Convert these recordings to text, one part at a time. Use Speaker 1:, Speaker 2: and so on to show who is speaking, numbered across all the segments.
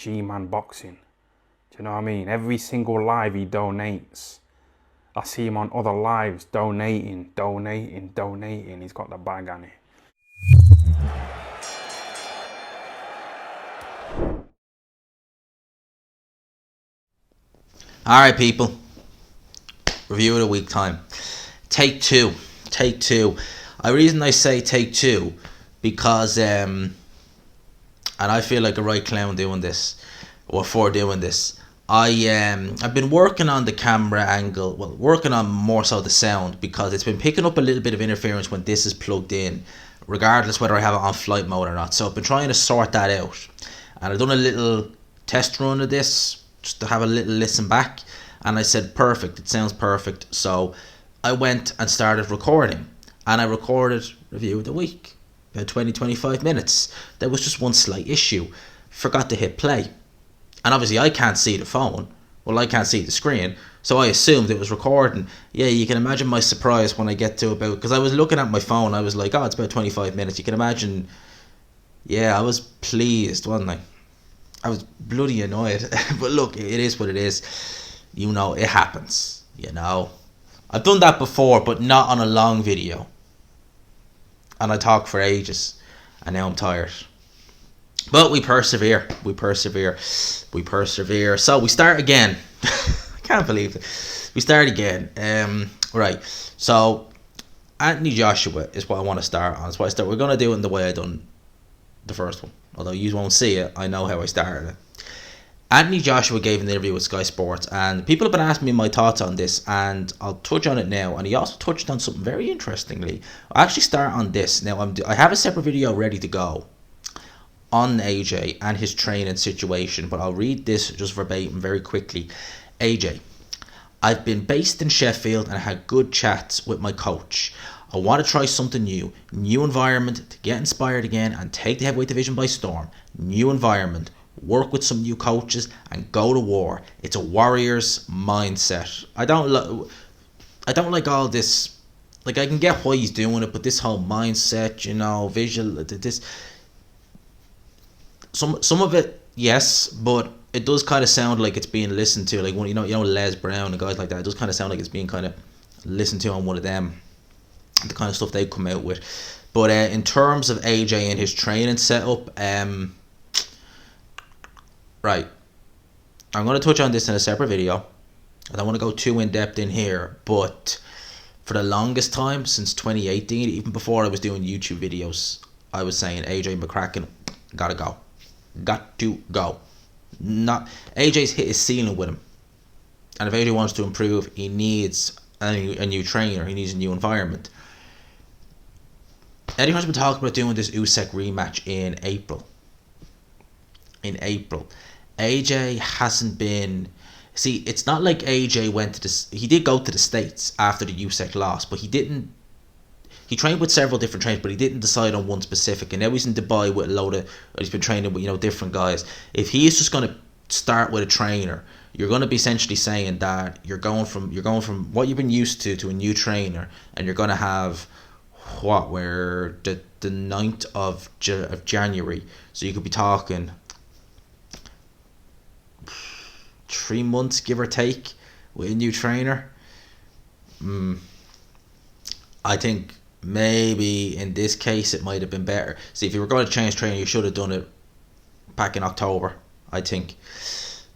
Speaker 1: G-Man Boxing. Do you know what I mean? Every single live he donates. I see him on other lives donating. He's got the bag on it.
Speaker 2: Alright, people. Review of the week time. Take two. The reason I say take two, because and I feel like a right clown doing this, or for doing this. I've been working on the camera angle, well, working on more so the sound, because it's been picking up a little bit of interference when this is plugged in, regardless whether I have it on flight mode or not. So I've been trying to sort that out, and I've done a little test run of this just to have a little listen back, and I said perfect, it sounds perfect. So I went and started recording, and I recorded review of the week, about 20-25 minutes. There was just one slight issue. Forgot to hit play. And obviously I can't see the phone. Well, I can't see the screen. So I assumed it was recording. Yeah, you can imagine my surprise when I get to about... Because I was looking at my phone. I was like, oh, it's about 25 minutes. You can imagine... Yeah, I was pleased, wasn't I? I was bloody annoyed. But look, it is what it is. You know, it happens. You know. I've done that before, but not on a long video. And I talk for ages. And now I'm tired. But we persevere. So we start again. I can't believe it. We start again. Right. So Anthony Joshua is what I want to start on. That's why we're going to do it in the way I done the first one. Although you won't see it, I know how I started it. Anthony Joshua gave an interview with Sky Sports, and people have been asking me my thoughts on this, and I'll touch on it now. And he also touched on something very interestingly. I'll actually start on this. Now, I have a separate video ready to go on AJ and his training situation, but I'll read this just verbatim very quickly. AJ, I've been based in Sheffield and I had good chats with my coach. I want to try something new environment to get inspired again and take the heavyweight division by storm. New environment, work with some new coaches and go to war. It's a warrior's mindset. I don't like all this. Like, I can get why he's doing it, but this whole mindset, you know, visual, this. Some of it, yes, but it does kind of sound like it's being listened to, like, when you know Les Brown and guys like that. It does kind of sound like it's being kind of listened to on one of them, the kind of stuff they come out with. But in terms of AJ and his training setup, right, I'm going to touch on this in a separate video. I don't want to go too in depth in here, but for the longest time since 2018, even before I was doing YouTube videos, I was saying AJ McCracken got to go. Not AJ's hit his ceiling with him, and if AJ wants to improve, he needs a new trainer. He needs a new environment. Eddie Hearn's been talking about doing this Usyk rematch in April. AJ hasn't been. See, it's not like AJ went to this. He did go to the States after the Usyk loss, but he didn't. He trained with several different trainers, but he didn't decide on one specific. And now he's in Dubai with a load of. He's been training with, you know, different guys. If he is just going to start with a trainer, you're going to be essentially saying that you're going from what you've been used to a new trainer, and you're going to have where the 9th of January. So you could be talking 3 months, give or take, with a new trainer. I think maybe in this case it might have been better. See, if you were going to change trainer, you should have done it back in October, I think.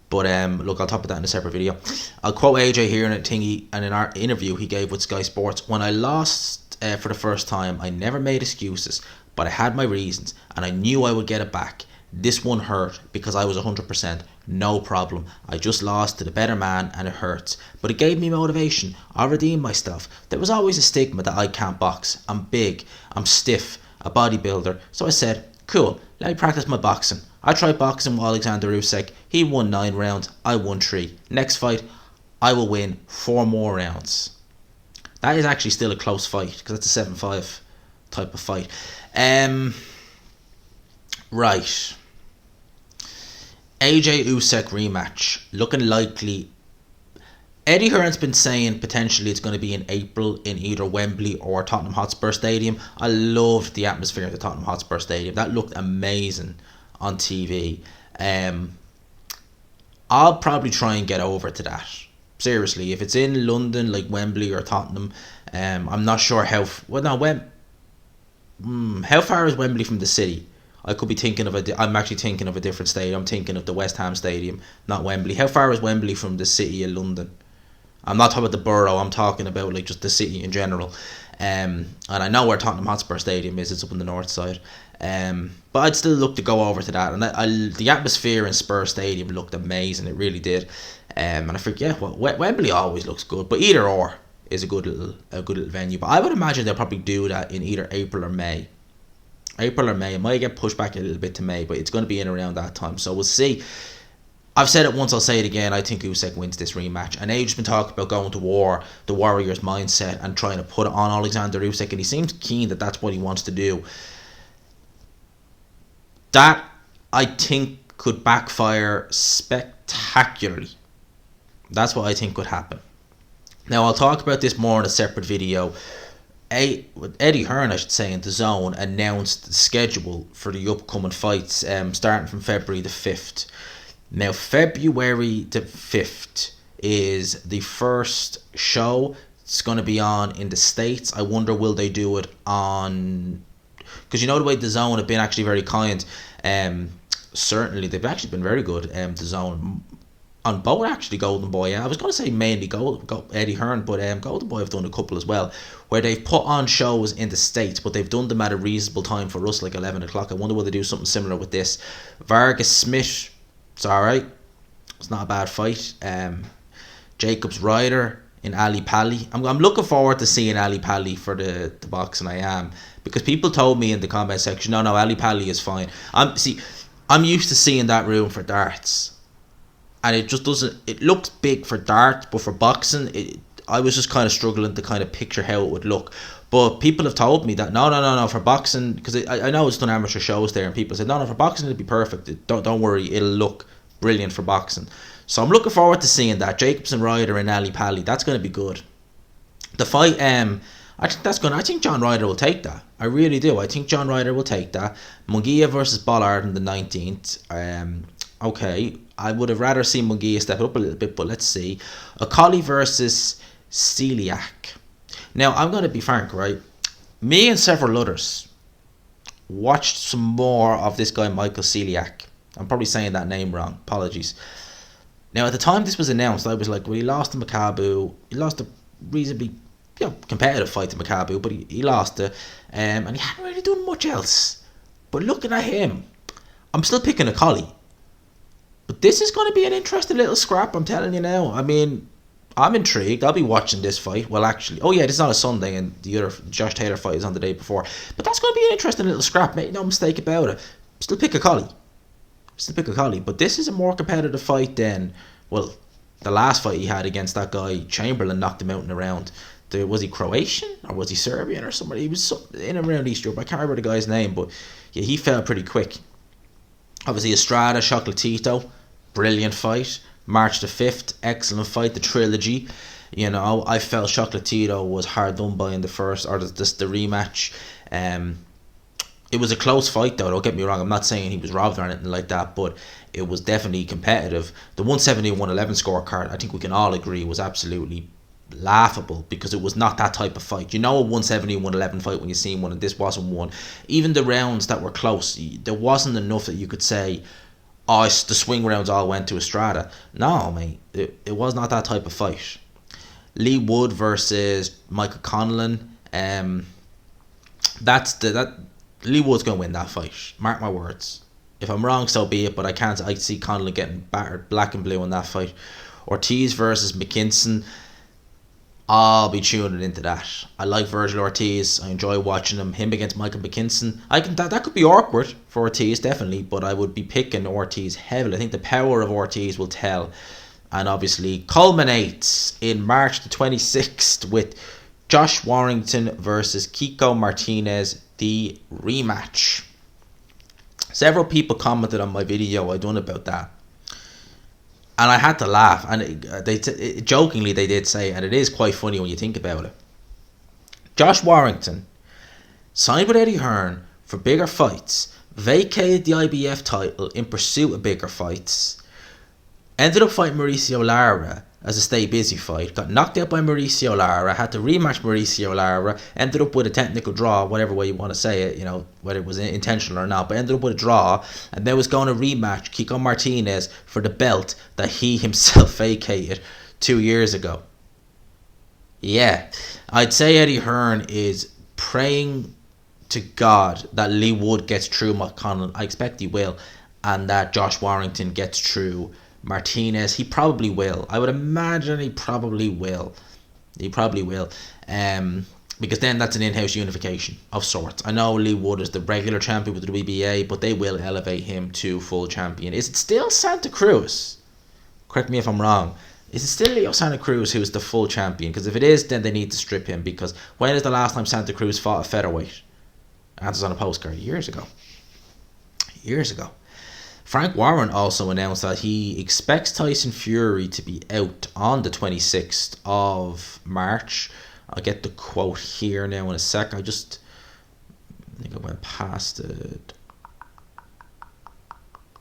Speaker 2: But look, I'll talk about that in a separate video. I'll quote AJ here in an interview he gave with Sky Sports. When I lost for the first time, I never made excuses, but I had my reasons, and I knew I would get it back. This one hurt because I was 100%. No problem. I just lost to the better man and it hurts. But it gave me motivation. I redeemed myself. There was always a stigma that I can't box. I'm big. I'm stiff. A bodybuilder. So I said, cool, let me practice my boxing. I tried boxing with Alexander Usyk. He won 9 rounds. I won 3. Next fight, I will win 4 more rounds. That is actually still a close fight because that's a 7-5 type of fight. Right. AJ Usyk rematch looking likely. Eddie Hearn's been saying potentially it's going to be in April in either Wembley or Tottenham Hotspur Stadium. I loved the atmosphere at the Tottenham Hotspur Stadium. That looked amazing on TV. I'll probably try and get over to that. Seriously, if it's in London, like Wembley or Tottenham, I'm not sure how. How far is Wembley from the city? I could be thinking of I'm actually thinking of a different stadium. I'm thinking of the West Ham Stadium, not Wembley. How far is Wembley from the city of London? I'm not talking about the borough. I'm talking about like just the city in general. And I know where Tottenham Hotspur Stadium is. It's up on the north side. But I'd still look to go over to that. And the atmosphere in Spurs Stadium looked amazing. It really did. And I forget Wembley always looks good. But either or is a good little venue. But I would imagine they'll probably do that in either April or May. April or May. It might get pushed back a little bit to May, but it's going to be in around that time. So we'll see. I've said it once, I'll say it again. I think Usyk wins this rematch. And Age's been talking about going to war, the Warriors mindset, and trying to put it on Alexander Usyk. And he seems keen that that's what he wants to do. That, I think, could backfire spectacularly. That's what I think could happen. Now, I'll talk about this more in a separate video. Eddie Hearn, I should say, in DAZN announced the schedule for the upcoming fights, starting from February the 5th. Now, February the 5th is the first show. It's going to be on in the States. I wonder, will they do it on... Because you know the way DAZN have been actually very kind. Certainly, they've actually been very good, DAZN. On both, actually, Golden Boy. I was going to say mainly Eddie Hearn, but Golden Boy have done a couple as well, where they've put on shows in the States, but they've done them at a reasonable time for us, like 11 o'clock. I wonder will they do something similar with this. Vargas Smith, it's alright. It's not a bad fight. Jacobs Ryder in Ali Pali. I'm looking forward to seeing Ali Pali for the boxing. I am, because people told me in the comment section, no, Ali Pali is fine. I'm used to seeing that room for darts, and it just doesn't. It looks big for darts, but for boxing, I was just kind of struggling to kind of picture how it would look. But people have told me that no, for boxing, because I know it's done amateur shows there, and people said no, for boxing it'll be perfect. Don't worry, it'll look brilliant for boxing. So I'm looking forward to seeing that. Jacobs and Ryder and Ali Pali. That's going to be good. The fight, I think that's going. I think John Ryder will take that. I really do. I think John Ryder will take that. Munguia versus Bollard on the 19th. Okay, I would have rather seen Munguia step up a little bit, but let's see. Akali versus Celiak. Now, I'm going to be frank, right? Me and several others watched some more of this guy, Michael Celiak. I'm probably saying that name wrong. Apologies. Now, at the time this was announced, I was like, well, he lost to Makabu. He lost a reasonably competitive fight to Makabu, but he lost it. And he hadn't really done much else. But looking at him, I'm still picking Akali. But this is going to be an interesting little scrap, I'm telling you now. I mean, I'm intrigued. I'll be watching this fight. Well, actually, this is on a Sunday, and the other Josh Taylor fight is on the day before. But that's going to be an interesting little scrap. Make no mistake about it. Still pick Akali. But this is a more competitive fight than, well, the last fight he had against that guy Chamberlain knocked him out in a round. Was he Croatian or was he Serbian or somebody? He was in and around East Europe. I can't remember the guy's name, but yeah, he fell pretty quick. Obviously, Estrada, Chocolatito, brilliant fight. March the 5th, excellent fight, the trilogy. You know, I felt Chocolatito was hard done by in the first, or the rematch. It was a close fight though, don't get me wrong. I'm not saying he was robbed or anything like that, but it was definitely competitive. The 170 and 111 scorecard, I think we can all agree, was absolutely laughable, because it was not that type of fight. You know, a 170 and 111 fight when you seen one, and this wasn't one. Even the rounds that were close, there wasn't enough that you could say, oh, the swing rounds all went to Estrada. No, mate, it was not that type of fight. Lee Wood versus Michael Conlon. Lee Wood's going to win that fight. Mark my words. If I'm wrong, so be it, but I see Conlon getting battered black and blue in that fight. Ortiz versus McKinson. I'll be tuning into that. I like Virgil Ortiz. I enjoy watching him against Michael McKinson. That could be awkward for Ortiz, definitely, but I would be picking Ortiz heavily. I think the power of Ortiz will tell. And obviously culminates in March the 26th with Josh Warrington versus Kiko Martinez, the rematch. Several people commented on my video I done about that, and I had to laugh. And jokingly they did say, and it is quite funny when you think about it. Josh Warrington signed with Eddie Hearn for bigger fights, vacated the IBF title in pursuit of bigger fights, Ended up fighting Mauricio Lara as a stay busy fight. Got knocked out by Mauricio Lara. Had to rematch Mauricio Lara. Ended up with a technical draw, whatever way you want to say it, whether it was intentional or not. But ended up with a draw. And then was going to rematch Kiko Martinez for the belt that he himself vacated 2 years ago. Yeah. I'd say Eddie Hearn is praying to God that Lee Wood gets through McConnell. I expect he will. And that Josh Warrington gets through Martinez. He probably will. I would imagine he probably will. Because then that's an in-house unification of sorts. I know Lee Wood is the regular champion with the WBA, but they will elevate him to full champion. Is it still Santa Cruz? Correct me if I'm wrong. Is it still Leo Santa Cruz who is the full champion? Because if it is, then they need to strip him. Because when is the last time Santa Cruz fought a featherweight? Answers on a postcard. Years ago. Frank Warren also announced that he expects Tyson Fury to be out on the 26th of March. I'll get the quote here now in a sec. I think I went past it.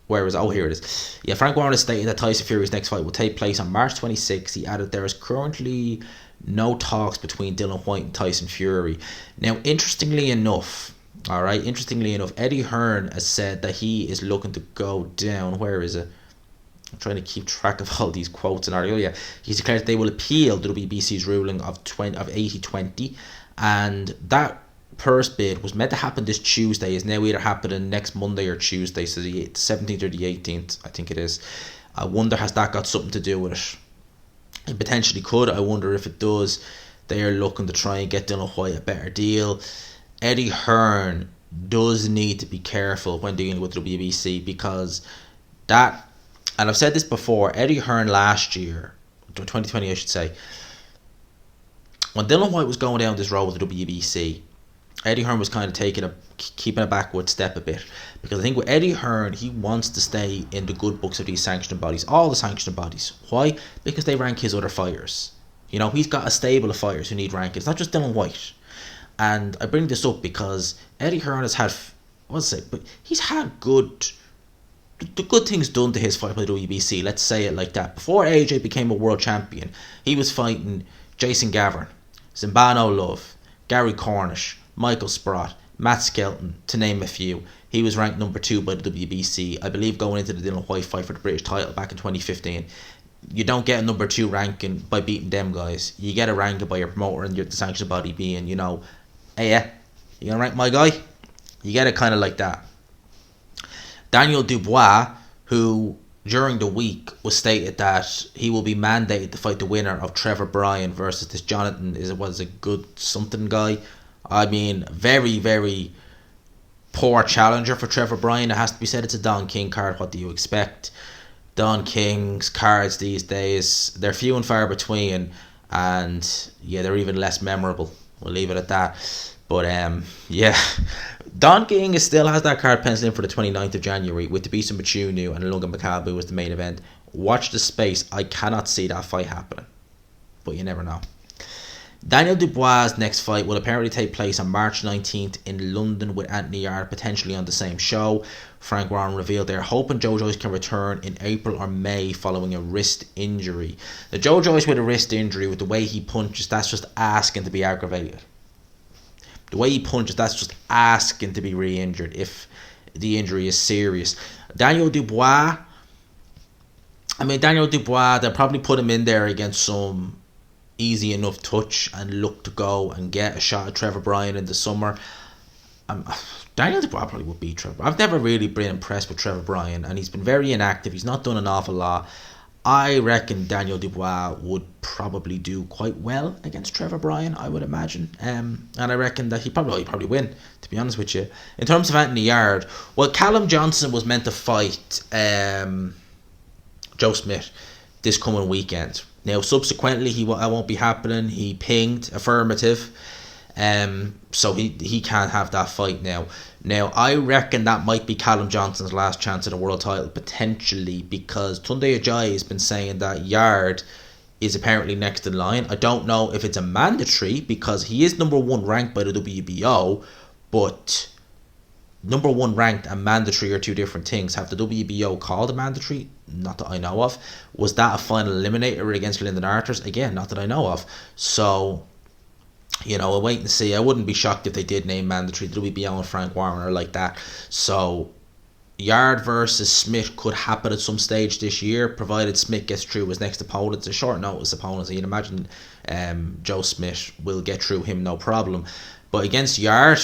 Speaker 2: Where is it? Oh, here it is. Yeah, Frank Warren has stated that Tyson Fury's next fight will take place on March 26th. He added there is currently no talks between Dillian Whyte and Tyson Fury. Now, interestingly enough, Eddie Hearn has said that he is looking to go down. Where is it? I'm trying to keep track of all these quotes and articles. Yeah, he's declared that they will appeal the WBC's ruling of 80-20, and that purse bid was meant to happen this Tuesday. Is now either happening next Monday or Tuesday, so the 17th or the 18th, I think it is. I wonder, has that got something to do with it? It potentially could. I wonder if it does. They are looking to try and get Dillian Whyte a better deal. Eddie Hearn does need to be careful when dealing with WBC, because that, and I've said this before, Eddie Hearn last year, 2020 I should say, when Dillian Whyte was going down this road with the WBC, Eddie Hearn was kind of keeping a backward step a bit, because I think with Eddie Hearn, he wants to stay in the good books of these sanctioning bodies, all the sanctioning bodies. Why? Because they rank his other fighters. He's got a stable of fighters who need ranking. It's not just Dillian Whyte. And I bring this up because Eddie Hearn has had, but he's had the good things done to his fight by the WBC, let's say it like that. Before AJ became a world champion, he was fighting Jason Gavin, Zimbano Love, Gary Cornish, Michael Sprott, Matt Skelton, to name a few. He was ranked number 2 by the WBC, I believe, going into the Dillian Whyte fight for the British title back in 2015. You don't get a number 2 ranking by beating them guys. You get a ranking by your promoter and the sanctioned body being, hey, yeah, you gonna rank my guy? You get it kind of like that. Daniel Dubois, who during the week was stated that he will be mandated to fight the winner of Trevor Bryan versus this Jonathan, was a good something guy. I mean, very, very poor challenger for Trevor Bryan. It has to be said, it's a Don King card. What do you expect? Don King's cards these days, they're few and far between, and yeah, they're even less memorable. We'll leave it at that. But yeah, Don King still has that card penciled in for the 29th of January with Tabisa Machunu and Lunga Makabu as the main event. Watch the space. I cannot see that fight happening, but you never know. Daniel Dubois' next fight will apparently take place on March 19th in London with Anthony Yarde, potentially on the same show. Frank Warren revealed they're hoping Joe Joyce can return in April or May following a wrist injury. The Joe Joyce with a wrist injury, with the way he punches, that's just asking to be aggravated. The way he punches, that's just asking to be re-injured if the injury is serious. Daniel Dubois, they'll probably put him in there against some easy enough touch and look to go and get a shot at Trevor Bryan in the summer. Daniel Dubois probably would beat Trevor. I've never really been impressed with Trevor Bryan, and he's been very inactive. He's not done an awful lot. I reckon Daniel Dubois would probably do quite well against Trevor Bryan, I would imagine. And I reckon that he'd probably win, to be honest with you. In terms of Anthony Yarde, well, Callum Johnson was meant to fight Joe Smith this coming weekend. Now, subsequently, I won't be happening. He pinged affirmative. So he can't have that fight now. Now, I reckon that might be Callum Johnson's last chance at a world title, potentially, because Tunde Ajayi has been saying that Yarde is apparently next in line. I don't know if it's a mandatory, because he is number 1 ranked by the WBO, but number one ranked and mandatory are two different things. Have the WBO called a mandatory? Not that I know of. Was that a final eliminator against Lyndon Arthurs? Again, not that I know of. So, we'll wait and see. I wouldn't be shocked if they did name mandatory. The WBO and Frank Warren are like that. So, Yard versus Smith could happen at some stage this year, provided Smith gets through his next opponent. It's a short notice opponent, so you'd imagine Joe Smith will get through him no problem. But against Yard,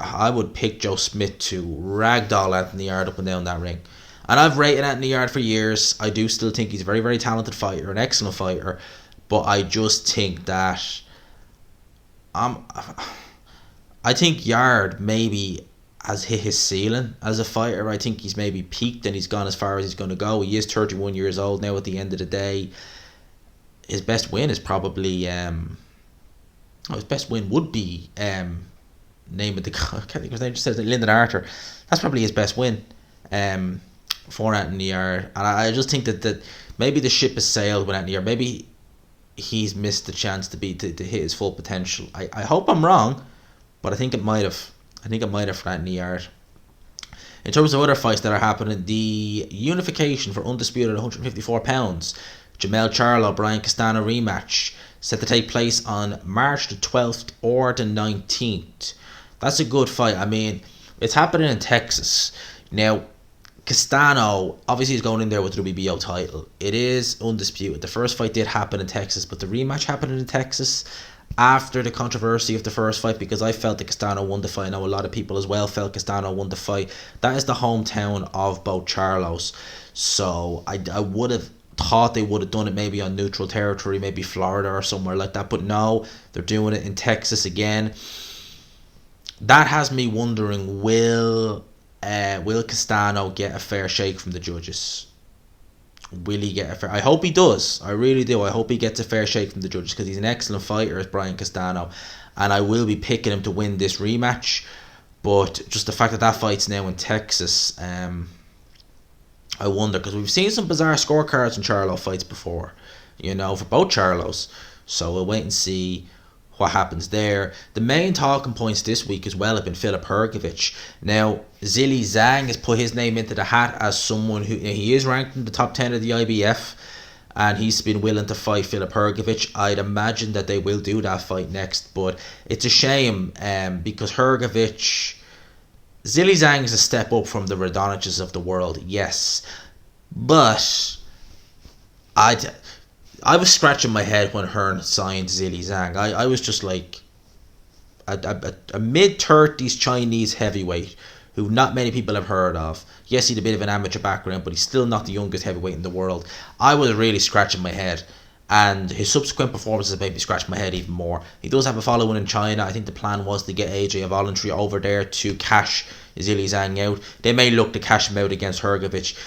Speaker 2: I would pick Joe Smith to ragdoll Anthony Yard up and down that ring. And I've rated Anthony Yard for years. I do still think he's a very, very talented fighter, an excellent fighter. But I just think that I think Yard maybe has hit his ceiling as a fighter. I think he's maybe peaked and he's gone as far as he's going to go. He is 31 years old now at the end of the day. His best win is probably... his best win would be... name of the... I can't think of his name. Just says Lyndon Arthur. That's probably his best win for Anthony Yard. And I just think that maybe the ship has sailed with Anthony Yard. Maybe he's missed the chance to hit his full potential. I hope I'm wrong, but I think it might have. I think it might have for Anthony Yard. In terms of other fights that are happening, the unification for undisputed 154 pounds, Jamel Charlo, Brian Castano rematch, set to take place on March the 12th or the 19th. That's a good fight. I mean, it's happening in Texas. Now, Castano obviously is going in there with the WBO title. It is undisputed. The first fight did happen in Texas, but the rematch happened in Texas after the controversy of the first fight, because I felt that Castano won the fight. I know a lot of people as well felt Castano won the fight. That is the hometown of both Charlos. So I would have thought they would have done it maybe on neutral territory, maybe Florida or somewhere like that. But no, they're doing it in Texas again. That has me wondering, will Castano get a fair shake from the judges? Will he get a fair... I hope he does. I really do. I hope he gets a fair shake from the judges, because he's an excellent fighter as Brian Castano, and I will be picking him to win this rematch. But just the fact that fight's now in Texas, I wonder, because we've seen some bizarre scorecards in Charlo fights before, for both Charlos. So we'll wait and see what happens there. The main talking points this week as well have been Filip Hrgovic. Now, Zhilei Zhang has put his name into the hat as someone who... He is ranked in the top 10 of the IBF, and he's been willing to fight Filip Hrgovic. I'd imagine that they will do that fight next, but it's a shame because Hrgovic... Zhilei Zhang is a step up from the Radoniches of the world, yes. But I was scratching my head when Hearn signed Zhilei Zhang. I was just like a mid-30s Chinese heavyweight who not many people have heard of. Yes, he had a bit of an amateur background, but he's still not the youngest heavyweight in the world. I was really scratching my head, and his subsequent performances made me scratch my head even more. He does have a following in China. I think the plan was to get AJ Voluntary over there to cash Zhilei Zhang out. They may look to cash him out against Hrgovic.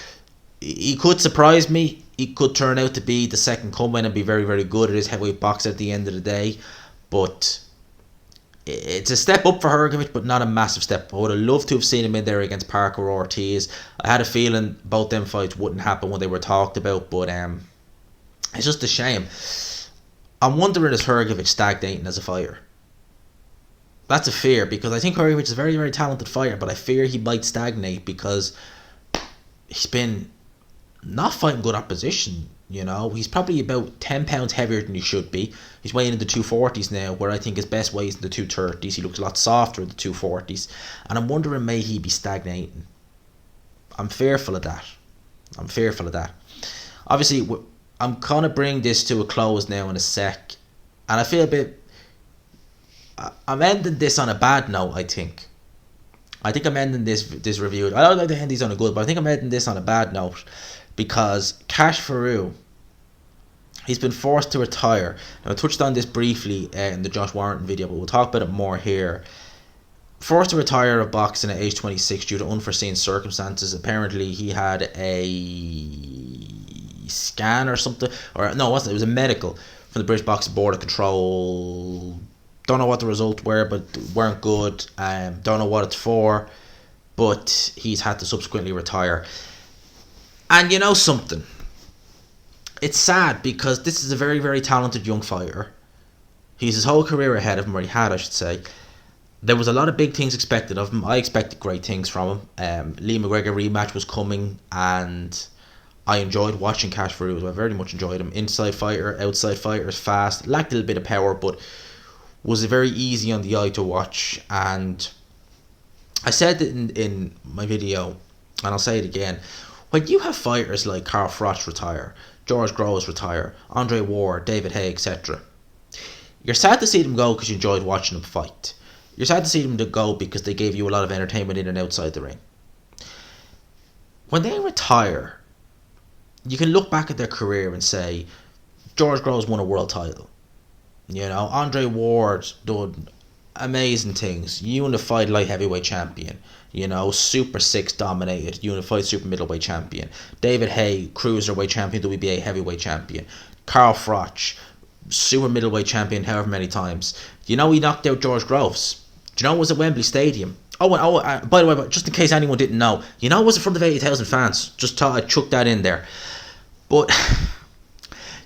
Speaker 2: He could surprise me. He could turn out to be the second coming and be very, very good at his heavyweight boxing at the end of the day. But it's a step up for Hrgovic, but not a massive step. I would have loved to have seen him in there against Parker or Ortiz. I had a feeling both them fights wouldn't happen when they were talked about, but it's just a shame. I'm wondering, is Hrgovic stagnating as a fighter? That's a fear, because I think Hrgovic is a very, very talented fighter, but I fear he might stagnate because he's been not fighting good opposition. He's probably about 10 pounds heavier than he should be. He's weighing in the 240s now, where I think his best weight is in the 230s. He looks a lot softer in the 240s, and I'm wondering, may he be stagnating? I'm fearful of that. Obviously, I'm gonna bring this to a close now in a sec, and I feel a bit... I'm ending this on a bad note, I think. I'm ending this review. I don't like to end these on a good, but I think I'm ending this on a bad note, because Cash Farouk, he's been forced to retire. Now, I touched on this briefly in the Josh Warrington video, but we'll talk about it more here. Forced to retire of boxing at age 26 due to unforeseen circumstances. Apparently, he had a scan or something, or no, it wasn't. It was a medical from the British Boxing Board of Control. Don't know what the results were, but weren't good. Don't know what it's for, but he's had to subsequently retire. And you know something? It's sad, because this is a very, very talented young fighter. He's his whole career ahead of him, or he had, I should say. there was a lot of big things expected of him. I expected great things from him. Lee McGregor rematch was coming, and I enjoyed watching Cash Farouk. I very much enjoyed him. Inside fighter, outside fighter, fast, lacked a little bit of power, but was very easy on the eye to watch. And I said it in my video, and I'll say it again. When you have fighters like Carl Froch retire, George Groves retire, Andre Ward, David Haye, etc., you're sad to see them go because you enjoyed watching them fight. You're sad to see them go because they gave you a lot of entertainment in and outside the ring. When they retire, you can look back at their career and say, George Groves won a world title. You know, Andre Ward done amazing things. Unified light heavyweight champion. You know, Super 6 dominated. Unified super middleweight champion. David Haye, cruiserweight champion, WBA heavyweight champion. Carl Froch, super middleweight champion however many times. You know, he knocked out George Groves. Do you know it was at Wembley Stadium? By the way, just in case anyone didn't know, you know it was in front of 80,000 fans. Just thought I'd chuck that in there. But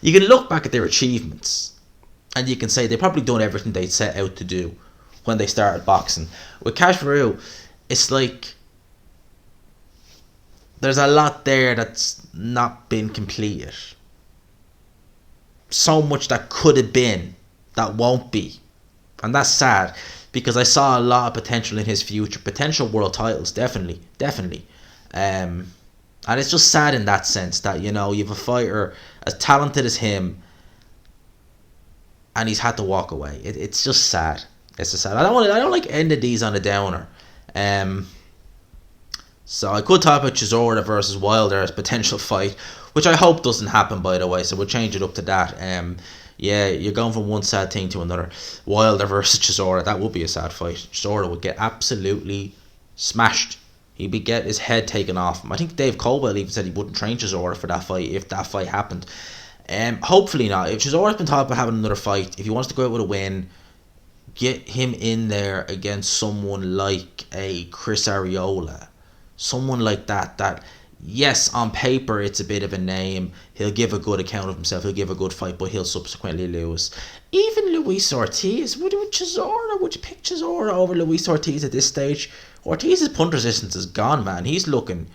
Speaker 2: you can look back at their achievements and you can say they probably done everything they set out to do when they started boxing. With Cash Farouk, it's like there's a lot there that's not been completed. So much that could have been that won't be. And that's sad because I saw a lot of potential in his future. Potential world titles, definitely. And it's just sad in that sense that, you know, you have a fighter as talented as him and he's had to walk away. It's just sad. It's just sad. I don't like ending these on a downer. So I could talk about Chisora versus Wilder as potential fight, which I hope doesn't happen, by the way. So we'll change it up to that. Yeah, you're going from one sad thing to another. Wilder versus Chisora, that would be a sad fight. Chisora would get absolutely smashed. He'd get his head taken off him. I think Dave Colwell even said he wouldn't train Chisora for that fight if that fight happened. Hopefully not. If Chisora's been talking about having another fight, if he wants to go out with a win, get him in there against someone like a Chris Arreola. Someone like that, yes, on paper it's a bit of a name. He'll give a good account of himself. He'll give a good fight, but he'll subsequently lose. Even Luis Ortiz, would you pick Chisora over Luis Ortiz at this stage? Ortiz's punch resistance is gone, man. He's looking...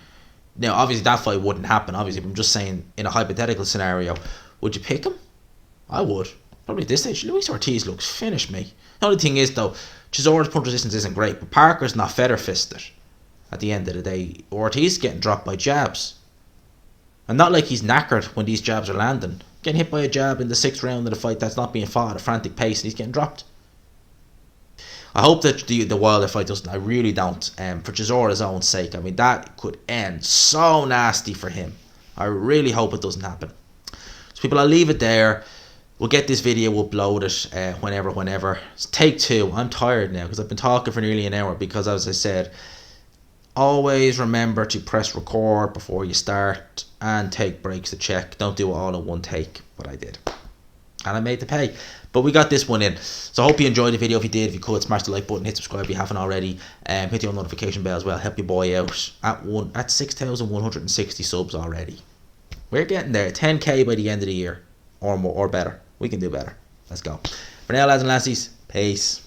Speaker 2: Now, obviously that fight wouldn't happen, obviously, but I'm just saying, in a hypothetical scenario, would you pick him? I would. Probably at this stage. Luis Ortiz looks finished, me. The only thing is, though, Chisora's punch resistance isn't great, but Parker's not feather-fisted. At the end of the day, Ortiz is getting dropped by jabs. And not like he's knackered when these jabs are landing. Getting hit by a jab in the 6th round of the fight that's not being fought at a frantic pace and he's getting dropped. I hope that the Wilder fight doesn't. I really don't. For Chisora's own sake. I mean, that could end so nasty for him. I really hope it doesn't happen. So people, I'll leave it there. We'll get this video uploaded whenever. It's take 2. I'm tired now because I've been talking for nearly an hour because, as I said, always remember to press record before you start and take breaks to check. Don't do it all in one take, but I did. And I made the pay. But we got this one in. So I hope you enjoyed the video. If you did, if you could, smash the like button, hit subscribe if you haven't already. Hit the notification bell as well. Help your boy out at 6,160 subs already. We're getting there. 10k by the end of the year. Or more, or better. We can do better. Let's go. For now, lads and lassies, peace.